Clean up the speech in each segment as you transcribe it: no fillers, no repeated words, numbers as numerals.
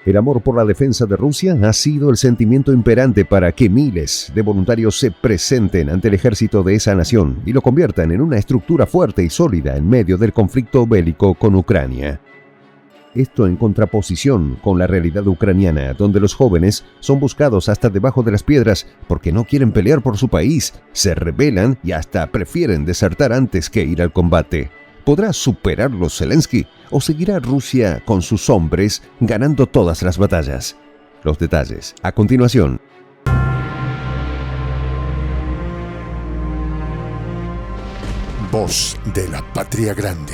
El amor por la defensa de Rusia ha sido el sentimiento imperante para que miles de voluntarios se presenten ante el ejército de esa nación y lo conviertan en una estructura fuerte y sólida en medio del conflicto bélico con Ucrania. Esto en contraposición con la realidad ucraniana, donde los jóvenes son buscados hasta debajo de las piedras porque no quieren pelear por su país, se rebelan y hasta prefieren desertar antes que ir al combate. ¿Podrá superarlo Zelensky o seguirá Rusia con sus hombres ganando todas las batallas? Los detalles a continuación. Voz de la Patria Grande.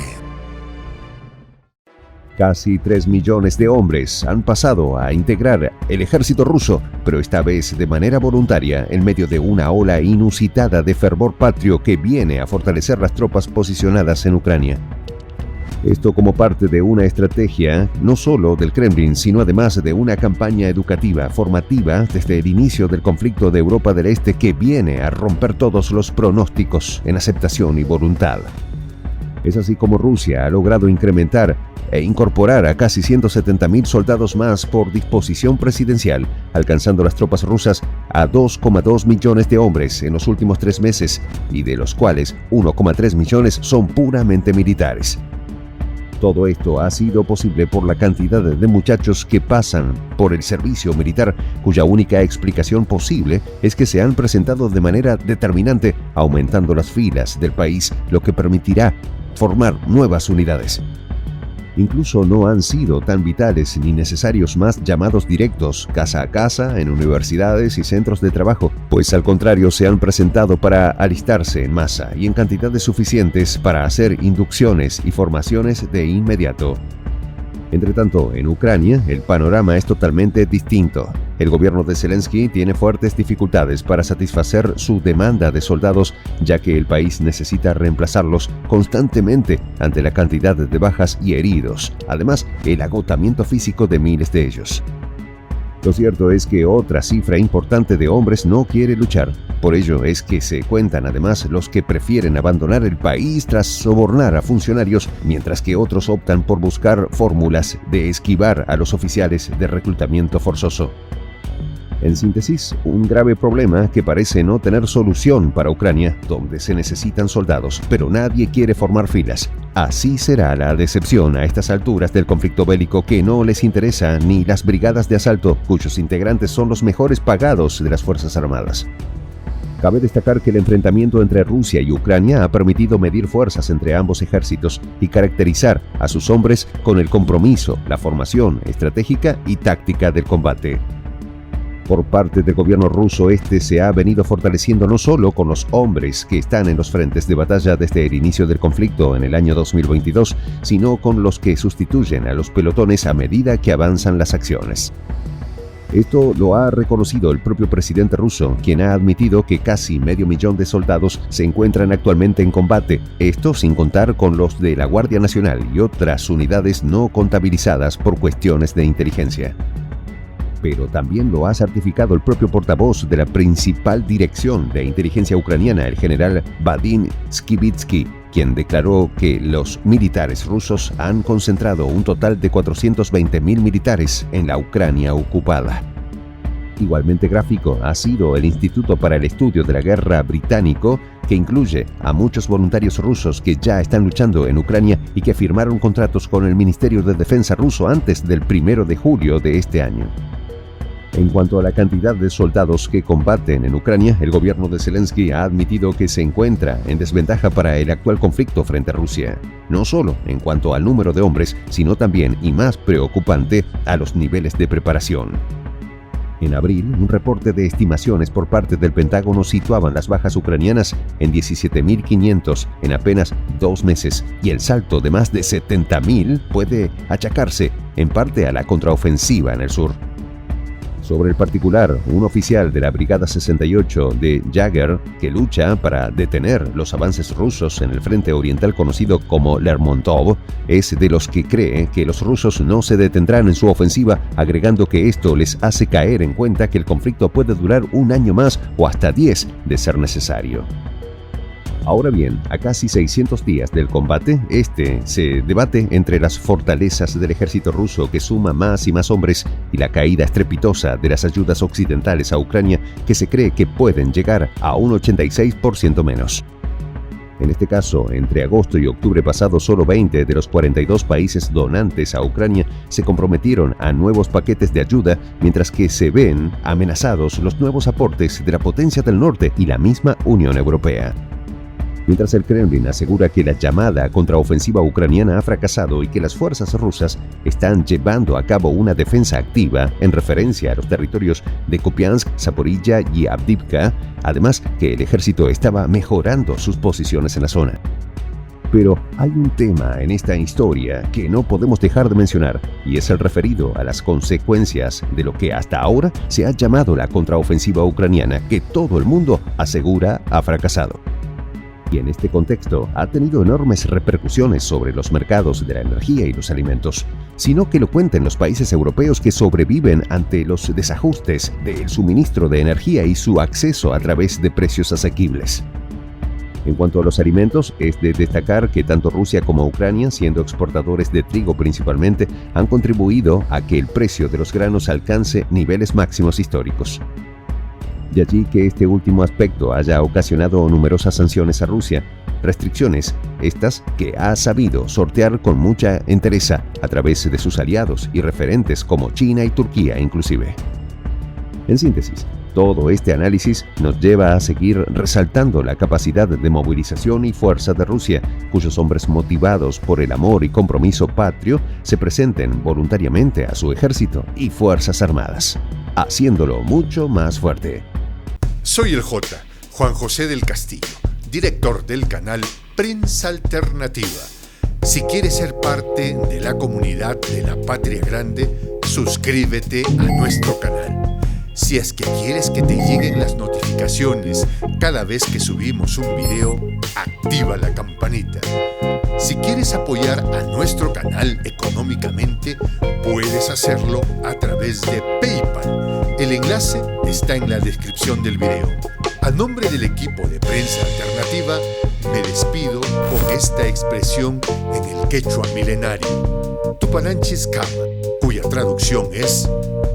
Casi 3 millones de hombres han pasado a integrar el ejército ruso, pero esta vez de manera voluntaria en medio de una ola inusitada de fervor patrio que viene a fortalecer las tropas posicionadas en Ucrania. Esto como parte de una estrategia no solo del Kremlin, sino además de una campaña educativa, formativa desde el inicio del conflicto de Europa del Este que viene a romper todos los pronósticos en aceptación y voluntad. Es así como Rusia ha logrado incrementar e incorporar a casi 170.000 soldados más por disposición presidencial, alcanzando las tropas rusas a 2,2 millones de hombres en los últimos 3 meses, y de los cuales 1,3 millones son puramente militares. Todo esto ha sido posible por la cantidad de muchachos que pasan por el servicio militar, cuya única explicación posible es que se han presentado de manera determinante, aumentando las filas del país, lo que permitirá formar nuevas unidades. Incluso no han sido tan vitales ni necesarios más llamados directos, casa a casa, en universidades y centros de trabajo, pues al contrario se han presentado para alistarse en masa y en cantidades suficientes para hacer inducciones y formaciones de inmediato. Entre tanto, en Ucrania, el panorama es totalmente distinto. El gobierno de Zelensky tiene fuertes dificultades para satisfacer su demanda de soldados, ya que el país necesita reemplazarlos constantemente ante la cantidad de bajas y heridos, además el agotamiento físico de miles de ellos. Lo cierto es que otra cifra importante de hombres no quiere luchar. Por ello es que se cuentan además los que prefieren abandonar el país tras sobornar a funcionarios, mientras que otros optan por buscar fórmulas de esquivar a los oficiales de reclutamiento forzoso. En síntesis, un grave problema que parece no tener solución para Ucrania, donde se necesitan soldados, pero nadie quiere formar filas. Así será la decepción a estas alturas del conflicto bélico que no les interesa ni las brigadas de asalto, cuyos integrantes son los mejores pagados de las Fuerzas Armadas. Cabe destacar que el enfrentamiento entre Rusia y Ucrania ha permitido medir fuerzas entre ambos ejércitos y caracterizar a sus hombres con el compromiso, la formación estratégica y táctica del combate. Por parte del gobierno ruso, este se ha venido fortaleciendo no solo con los hombres que están en los frentes de batalla desde el inicio del conflicto en el año 2022, sino con los que sustituyen a los pelotones a medida que avanzan las acciones. Esto lo ha reconocido el propio presidente ruso, quien ha admitido que casi 500.000 de soldados se encuentran actualmente en combate, esto sin contar con los de la Guardia Nacional y otras unidades no contabilizadas por cuestiones de inteligencia. Pero también lo ha certificado el propio portavoz de la principal dirección de inteligencia ucraniana, el general Vadim Skibitsky, quien declaró que los militares rusos han concentrado un total de 420.000 militares en la Ucrania ocupada. Igualmente gráfico ha sido el Instituto para el Estudio de la Guerra británico, que incluye a muchos voluntarios rusos que ya están luchando en Ucrania y que firmaron contratos con el Ministerio de Defensa ruso antes del 1 de julio de este año. En cuanto a la cantidad de soldados que combaten en Ucrania, el gobierno de Zelensky ha admitido que se encuentra en desventaja para el actual conflicto frente a Rusia, no solo en cuanto al número de hombres, sino también, y más preocupante, a los niveles de preparación. En abril, un reporte de estimaciones por parte del Pentágono situaban las bajas ucranianas en 17.500 en apenas 2 meses, y el salto de más de 70.000 puede achacarse en parte a la contraofensiva en el sur. Sobre el particular, un oficial de la Brigada 68 de Jäger, que lucha para detener los avances rusos en el frente oriental conocido como Lermontov, es de los que cree que los rusos no se detendrán en su ofensiva, agregando que esto les hace caer en cuenta que el conflicto puede durar 1 año más o hasta 10 de ser necesario. Ahora bien, a casi 600 días del combate, se debate entre las fortalezas del ejército ruso que suma más y más hombres y la caída estrepitosa de las ayudas occidentales a Ucrania que se cree que pueden llegar a un 86% menos. En este caso, entre agosto y octubre pasado, solo 20 de los 42 países donantes a Ucrania se comprometieron a nuevos paquetes de ayuda, mientras que se ven amenazados los nuevos aportes de la potencia del norte y la misma Unión Europea. Mientras el Kremlin asegura que la llamada contraofensiva ucraniana ha fracasado y que las fuerzas rusas están llevando a cabo una defensa activa en referencia a los territorios de Kupiansk, Zaporilla y Avdiivka, además que el ejército estaba mejorando sus posiciones en la zona. Pero hay un tema en esta historia que no podemos dejar de mencionar, y es el referido a las consecuencias de lo que hasta ahora se ha llamado la contraofensiva ucraniana, que todo el mundo asegura ha fracasado. Y en este contexto ha tenido enormes repercusiones sobre los mercados de la energía y los alimentos, sino que lo cuenten los países europeos que sobreviven ante los desajustes del suministro de energía y su acceso a través de precios asequibles. En cuanto a los alimentos, es de destacar que tanto Rusia como Ucrania, siendo exportadores de trigo principalmente, han contribuido a que el precio de los granos alcance niveles máximos históricos. De allí que este último aspecto haya ocasionado numerosas sanciones a Rusia, restricciones estas que ha sabido sortear con mucha entereza a través de sus aliados y referentes como China y Turquía inclusive. En síntesis, todo este análisis nos lleva a seguir resaltando la capacidad de movilización y fuerza de Rusia, cuyos hombres motivados por el amor y compromiso patrio se presenten voluntariamente a su ejército y fuerzas armadas, haciéndolo mucho más fuerte. Soy el Juan José del Castillo, director del canal Prensa Alternativa. Si quieres ser parte de la comunidad de la Patria Grande, suscríbete a nuestro canal. Si es que quieres que te lleguen las notificaciones cada vez que subimos un video, activa la campanita. Si quieres apoyar a nuestro canal económicamente, puedes hacerlo a través de PayPal. El enlace está en la descripción del video. A nombre del equipo de Prensa Alternativa, me despido con esta expresión en el quechua milenario, Tupananchis Kama, cuya traducción es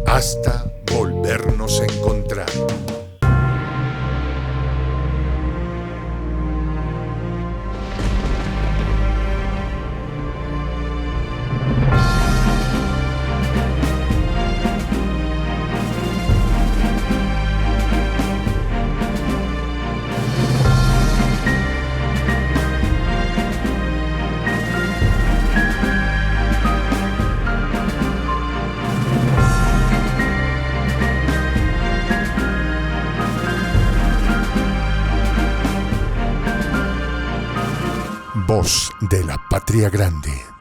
hasta volvernos a encontrar. Voz de la Patria Grande.